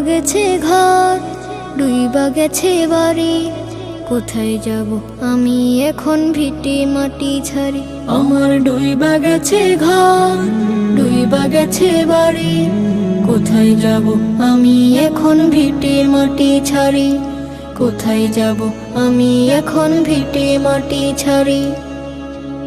গেছে ঘর, ডুইবা গেছে বাড়ি, কোথায় যাব আমি এখন ভিটে মাটি ছাড়ি। আমার ডুইবা গেছে ঘর, ডুইবা গেছে বাড়ি, কোথায় যাব আমি এখন ভিটে মাটি ছাড়ি। কোথায় যাব আমি এখন ভিটে মাটি ছাড়ি।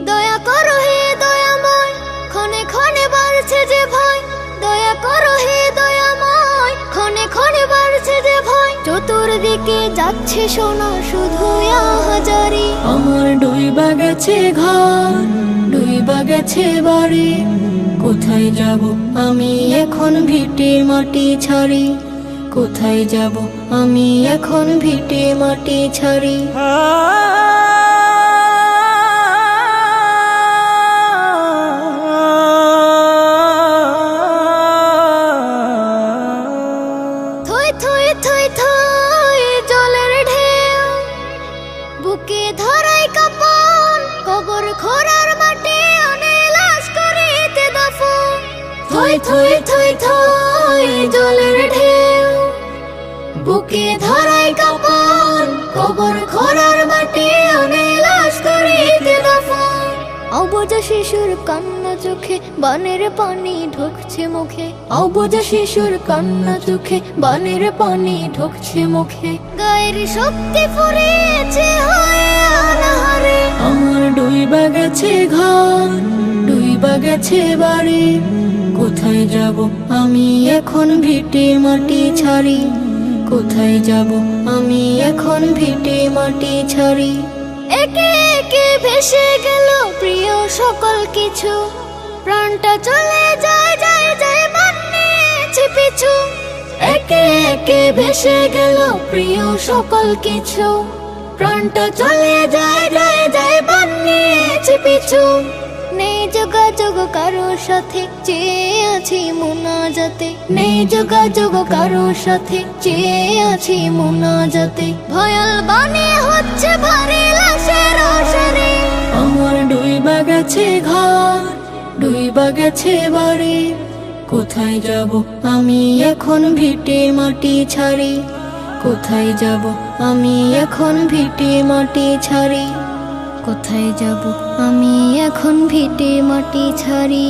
দয়া করো হে দয়াময়, ক্ষণে ক্ষণে বাড়ছে যে ভয়। দয়া করো হে দয়াময়, ক্ষণে ক্ষণে বাড়ছে যে ভয়। চতুর্দিকে যাচ্ছে সোনা শুধু আহাজারি। আমার ডুইবা গেছে ঘর, ডুইবা গেছে বাড়ি, কোথায় যাব আমি এখন ভিটে মাটি ছাড়ি। কোথায় যাব আমি এখন ভিটে মাটি ছাড়ি। থই থই থই থই জলের ঢেউ, বুকে ধরাই কাপন, কবর খোঁড়ার মাটি অনেক লাশ করিতে দাফন। থই থই থই থই জলের ঢেউ, বুকে ধরাই কাপন, কবর খোঁড়ার মাটি অনেক লাশ করিতে দাফন। অবুঝ শিশুর কান্না চোখে, বানের পানি ঢুকছে মুখে। অবুঝ শিশুর কান্না চোখে, বানের পানি ঢুকছে মুখে। গায়ের শক্তি ফুরিয়েছে হয়ে অনাহারে। আমার ডুইবা গেছে ঘর, ডুইবা গেছে বাড়ি, কোথায় যাব আমি এখন ভিটে মাটি ছাড়ি। কোথায় যাব আমি এখন ভিটে মাটি ছাড়ি। একে একে ভেসে গেল প্রিয় সকল কিছু, প্রাণটা চলে যায় যায় যায় বানিয়েছে পিছু। একে একে ভেসে গেল প্রিয় সকল কিছু, প্রাণটা চলে যায় যায় যায় বানিয়েছে পিছু। নেই যোগাযোগ কারোর সাথে, চেয়ে আছি মোনাজাতে। নেই যোগাযোগ কারোর সাথে, চেয়ে আছি মোনাজাতে। ভয়াল বাণী হচ্ছে ভারী লাশের অসারে। আমার ডুইবা গেছে ঘর, ডুইবা গেছে বাড়ি, কোথায় যাব আমি এখন ভিটে মাটি ছাড়ি। কোথায় যাব আমি এখন ভিটে মাটি ছাড়ি। কোথায় যাব আমি এখন ভিটে মাটি ছাড়ি।